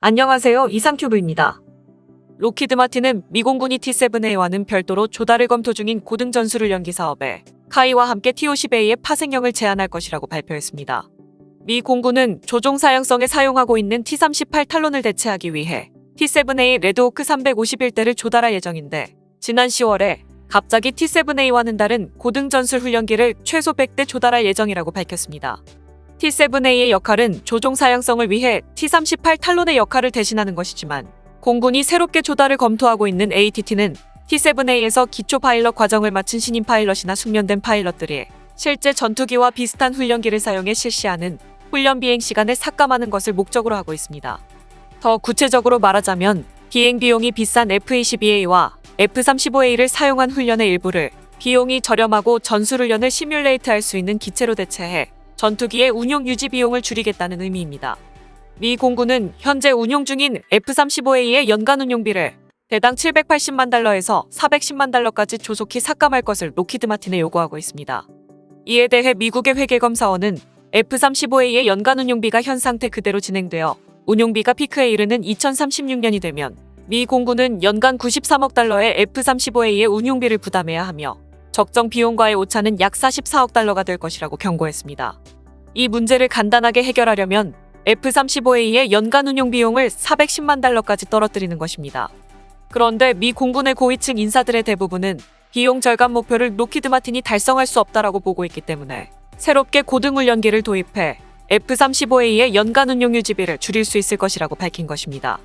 안녕하세요. 이상큐브입니다. 록히드 마틴은 미 공군이 T-7A와는 별도로 조달을 검토 중인 고등 전술을 연기 사업에 카이와 함께 T-50A의 파생형을 제안할 것이라고 발표했습니다. 미 공군은 조종 사양성에 사용하고 있는 T-38 탈론을 대체하기 위해 T-7A 레드호크 351대를 조달할 예정인데, 지난 10월에 갑자기 T-7A와는 다른 고등 전술 훈련기를 최소 100대 조달할 예정이라고 밝혔습니다. T-7A의 역할은 조종 사양성을 위해 T-38 탈론의 역할을 대신하는 것이지만, 공군이 새롭게 조달을 검토하고 있는 ATT는 T-7A에서 기초 파일럿 과정을 마친 신임 파일럿이나 숙련된 파일럿들이 실제 전투기와 비슷한 훈련기를 사용해 실시하는 훈련 비행 시간을 삭감하는 것을 목적으로 하고 있습니다. 더 구체적으로 말하자면, 비행 비용이 비싼 F-22A와 F-35A를 사용한 훈련의 일부를 비용이 저렴하고 전술훈련을 시뮬레이트할 수 있는 기체로 대체해 전투기의 운용 유지 비용을 줄이겠다는 의미입니다. 미 공군은 현재 운용 중인 F-35A의 연간 운용비를 대당 780만 달러에서 410만 달러까지 조속히 삭감할 것을 록히드 마틴에 요구하고 있습니다. 이에 대해 미국의 회계검사원은 F-35A의 연간 운용비가 현 상태 그대로 진행되어 운용비가 피크에 이르는 2036년이 되면 미 공군은 연간 93억 달러의 F-35A의 운용비를 부담해야 하며 적정 비용과의 오차는 약 44억 달러가 될 것이라고 경고했습니다. 이 문제를 간단하게 해결하려면 F-35A의 연간 운용 비용을 410만 달러까지 떨어뜨리는 것입니다. 그런데 미 공군의 고위층 인사들의 대부분은 비용 절감 목표를 록히드 마틴이 달성할 수 없다라고 보고 있기 때문에 새롭게 고등훈련기를 도입해 F-35A의 연간 운용 유지비를 줄일 수 있을 것이라고 밝힌 것입니다.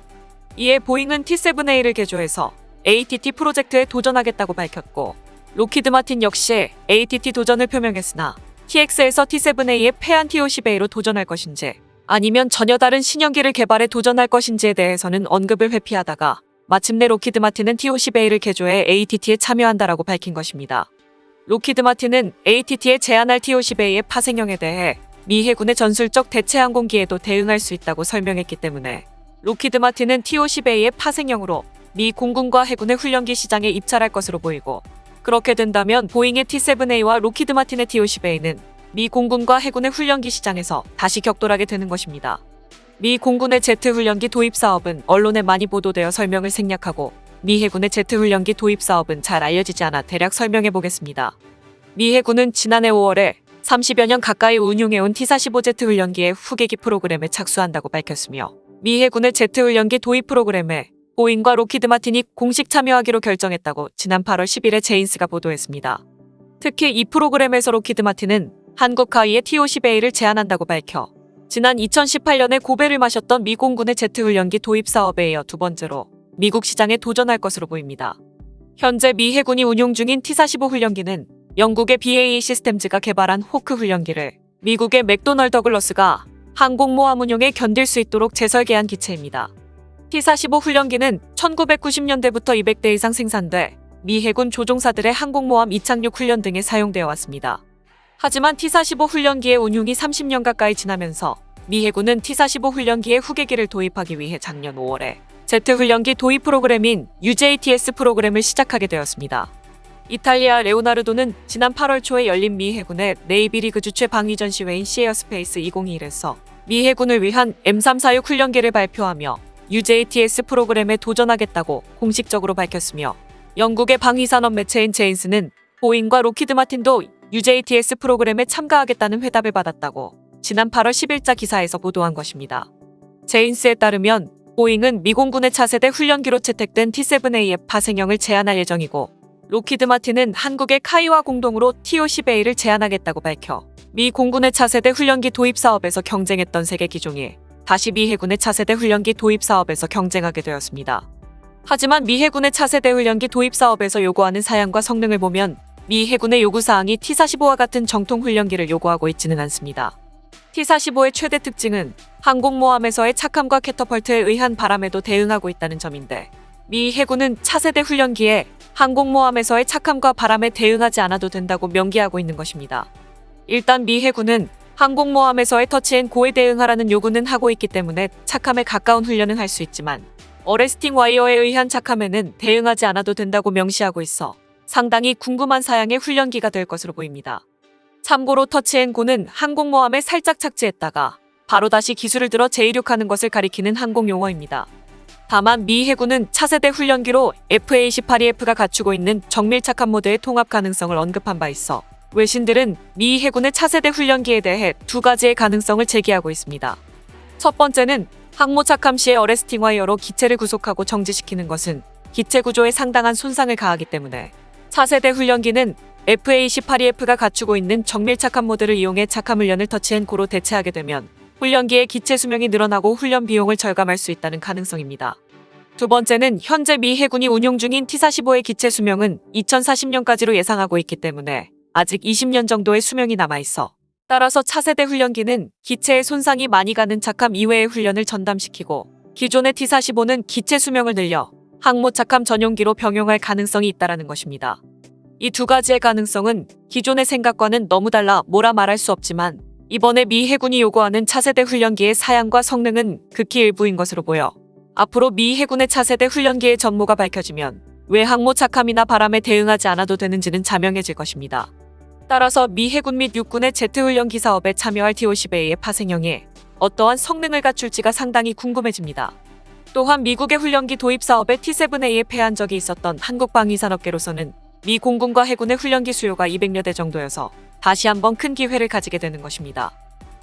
이에 보잉은 T-7A를 개조해서 ATT 프로젝트에 도전하겠다고 밝혔고, 록히드 마틴 역시 ATT 도전을 표명했으나 TX에서 T-7A의 폐한 T-50A로 도전할 것인지 아니면 전혀 다른 신형기를 개발해 도전할 것인지에 대해서는 언급을 회피하다가 마침내 록히드 마틴은 T-50A를 개조해 ATT에 참여한다라고 밝힌 것입니다. 록히드 마틴은 ATT에 제안할 T-50A의 파생형에 대해 미 해군의 전술적 대체 항공기에도 대응할 수 있다고 설명했기 때문에 록히드 마틴은 T-50A의 파생형으로 미 공군과 해군의 훈련기 시장에 입찰할 것으로 보이고, 그렇게 된다면 보잉의 T-7A와 록히드 마틴의 T-50A는 미 공군과 해군의 훈련기 시장에서 다시 격돌하게 되는 것입니다. 미 공군의 제트 훈련기 도입 사업은 언론에 많이 보도되어 설명을 생략하고, 미 해군의 제트 훈련기 도입 사업은 잘 알려지지 않아 대략 설명해 보겠습니다. 미 해군은 지난해 5월에 30여 년 가까이 운용해온 T-45 제트 훈련기의 후계기 프로그램에 착수한다고 밝혔으며, 미 해군의 제트 훈련기 도입 프로그램에 보잉과 록히드 마틴이 공식 참여하기로 결정했다고 지난 8월 10일에 제인스가 보도했습니다. 특히 이 프로그램에서 록히드 마틴은 한국 카이의 T-50A를 제안한다고 밝혀 지난 2018년에 고배를 마셨던 미 공군의 제트 훈련기 도입 사업에 이어 두 번째로 미국 시장에 도전할 것으로 보입니다. 현재 미 해군이 운용 중인 T-45 훈련기는 영국의 BAE 시스템즈가 개발한 호크 훈련기를 미국의 맥도널 더글러스가 항공모함 운용에 견딜 수 있도록 재설계한 기체입니다. T-45 훈련기는 1990년대부터 200대 이상 생산돼 미 해군 조종사들의 항공모함 이착륙 훈련 등에 사용되어 왔습니다. 하지만 T-45 훈련기의 운용이 30년 가까이 지나면서 미 해군은 T-45 훈련기의 후계기를 도입하기 위해 작년 5월에 제트 훈련기 도입 프로그램인 UJTS 프로그램을 시작하게 되었습니다. 이탈리아 레오나르도는 지난 8월 초에 열린 미 해군의 네이비 리그 주최 방위 전시회인 시에어스페이스 2021에서 미 해군을 위한 M346 훈련기를 발표하며 UJTS 프로그램에 도전하겠다고 공식적으로 밝혔으며, 영국의 방위산업 매체인 제인스는 보잉과 록히드 마틴도 UJTS 프로그램에 참가하겠다는 회답을 받았다고 지난 8월 10일자 기사에서 보도한 것입니다. 제인스에 따르면 보잉은 미 공군의 차세대 훈련기로 채택된 T-7A의 파생형을 제안할 예정이고, 록히드 마틴은 한국의 카이와 공동으로 T-50A를 제안하겠다고 밝혀 미 공군의 차세대 훈련기 도입 사업에서 경쟁했던 세계 기종이 다시 미 해군의 차세대 훈련기 도입 사업에서 경쟁하게 되었습니다. 하지만 미 해군의 차세대 훈련기 도입 사업에서 요구하는 사양과 성능을 보면 미 해군의 요구사항이 T-45와 같은 정통 훈련기를 요구하고 있지는 않습니다. T-45의 최대 특징은 항공모함에서의 착함과 캐터펄트에 의한 바람에도 대응하고 있다는 점인데, 미 해군은 차세대 훈련기에 항공모함에서의 착함과 바람에 대응하지 않아도 된다고 명기하고 있는 것입니다. 일단 미 해군은 항공모함에서의 터치앤고에 대응하라는 요구는 하고 있기 때문에 착함에 가까운 훈련은 할 수 있지만, 어레스팅 와이어에 의한 착함에는 대응하지 않아도 된다고 명시하고 있어 상당히 궁금한 사양의 훈련기가 될 것으로 보입니다. 참고로 터치앤고는 항공모함에 살짝 착지했다가 바로 다시 기술을 들어 재이륙하는 것을 가리키는 항공 용어입니다. 다만 미 해군은 차세대 훈련기로 FA-18EF가 갖추고 있는 정밀착함 모드의 통합 가능성을 언급한 바 있어 외신들은 미 해군의 차세대 훈련기에 대해 두 가지의 가능성을 제기하고 있습니다. 첫 번째는 항모 착함 시에 어레스팅 와이어로 기체를 구속하고 정지시키는 것은 기체 구조에 상당한 손상을 가하기 때문에 차세대 훈련기는 FA-18EF가 갖추고 있는 정밀착함 모드를 이용해 착함 훈련을 터치앤고로 대체하게 되면 훈련기의 기체 수명이 늘어나고 훈련 비용을 절감할 수 있다는 가능성입니다. 두 번째는 현재 미 해군이 운용 중인 T-45의 기체 수명은 2040년까지로 예상하고 있기 때문에 아직 20년 정도의 수명이 남아있어 따라서 차세대 훈련기는 기체의 손상이 많이 가는 착함 이외의 훈련을 전담시키고 기존의 T-45는 기체 수명을 늘려 항모 착함 전용기로 병용할 가능성이 있다는 것입니다. 이 두 가지의 가능성은 기존의 생각과는 너무 달라 뭐라 말할 수 없지만 이번에 미 해군이 요구하는 차세대 훈련기의 사양과 성능은 극히 일부인 것으로 보여 앞으로 미 해군의 차세대 훈련기의 전모가 밝혀지면 왜 항모 착함이나 바람에 대응하지 않아도 되는지는 자명해질 것입니다. 따라서 미 해군 및 육군의 제트 훈련기 사업에 참여할 T-50A의 파생형이 어떠한 성능을 갖출지가 상당히 궁금해집니다. 또한 미국의 훈련기 도입 사업에 T-7A에 패한 적이 있었던 한국 방위산업계로서는 미 공군과 해군의 훈련기 수요가 200여 대 정도여서 다시 한번 큰 기회를 가지게 되는 것입니다.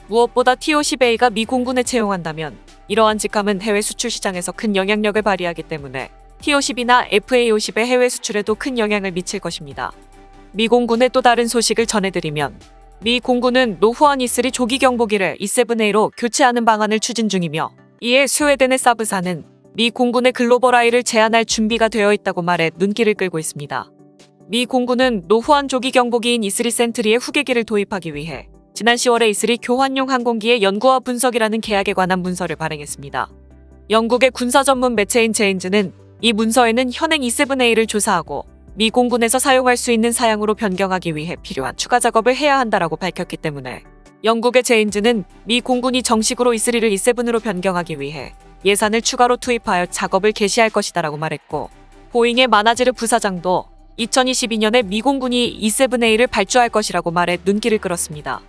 무엇보다 T-50A가 미 공군에 채용한다면 이러한 직함은 해외 수출 시장에서 큰 영향력을 발휘하기 때문에 T-50이나 FA-50의 해외 수출에도 큰 영향을 미칠 것입니다. 미 공군의 또 다른 소식을 전해드리면 미 공군은 노후한 E3 조기 경보기를 E-7A로 교체하는 방안을 추진 중이며 이에 스웨덴의 사브사는 미 공군의 글로벌 아이를 제안할 준비가 되어 있다고 말해 눈길을 끌고 있습니다. 미 공군은 노후한 조기 경보기인 E3 센트리의 후계기를 도입하기 위해 지난 10월에 E3 교환용 항공기의 연구와 분석이라는 계약에 관한 문서를 발행했습니다. 영국의 군사 전문 매체인 제인즈는 이 문서에는 현행 E-7A를 조사하고 미 공군에서 사용할 수 있는 사양으로 변경하기 위해 필요한 추가 작업을 해야 한다라고 밝혔기 때문에 영국의 제인즈는 미 공군이 정식으로 E3를 E-7으로 변경하기 위해 예산을 추가로 투입하여 작업을 개시할 것이다라고 말했고 보잉의 마나지르 부사장도 2022년에 미 공군이 E-7A를 발주할 것이라고 말해 눈길을 끌었습니다.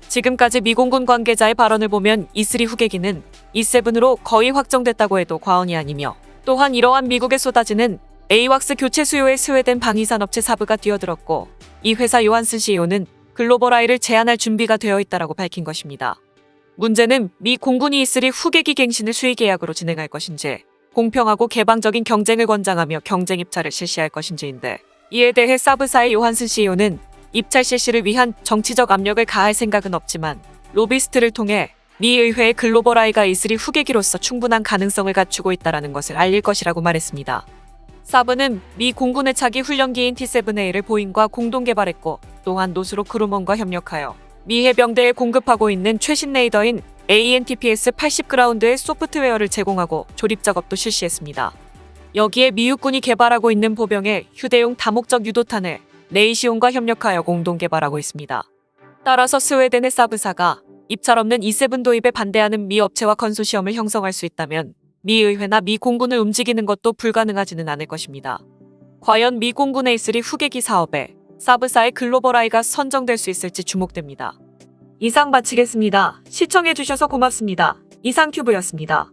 지금까지 미 공군 관계자의 발언을 보면 E3 후계기는 E-7으로 거의 확정됐다고 해도 과언이 아니며 또한 이러한 미국의 쏟아지는 에이왁스 교체 수요에 스웨덴 방위산업체 사브가 뛰어들었고 이 회사 요한슨 CEO는 글로벌 아이를 제안할 준비가 되어 있다라고 밝힌 것입니다. 문제는 미 공군이 E3 후계기 갱신을 수의 계약으로 진행할 것인지 공평하고 개방적인 경쟁을 권장하며 경쟁 입찰을 실시할 것인지인데 이에 대해 사브사의 요한슨 CEO는 입찰 실시를 위한 정치적 압력을 가할 생각은 없지만 로비스트를 통해 미 의회의 글로벌 아이가 E3 후계기로서 충분한 가능성을 갖추고 있다는 것을 알릴 것이라고 말했습니다. 사브는 미 공군의 차기 훈련기인 T-7A를 보잉과 공동 개발했고 또한 노스록 그루먼과 협력하여 미 해병대에 공급하고 있는 최신 레이더인 ANTPS 80그라운드의 소프트웨어를 제공하고 조립 작업도 실시했습니다. 여기에 미 육군이 개발하고 있는 보병의 휴대용 다목적 유도탄을 레이시온과 협력하여 공동 개발하고 있습니다. 따라서 스웨덴의 사브사가 입찰 없는 E-7 도입에 반대하는 미 업체와 컨소시엄을 형성할 수 있다면 미 의회나 미 공군을 움직이는 것도 불가능하지는 않을 것입니다. 과연 미 공군의 E-3 후계기 사업에 사브사의 글로벌 아이가 선정될 수 있을지 주목됩니다. 이상 마치겠습니다. 시청해주셔서 고맙습니다. 이상튜브였습니다.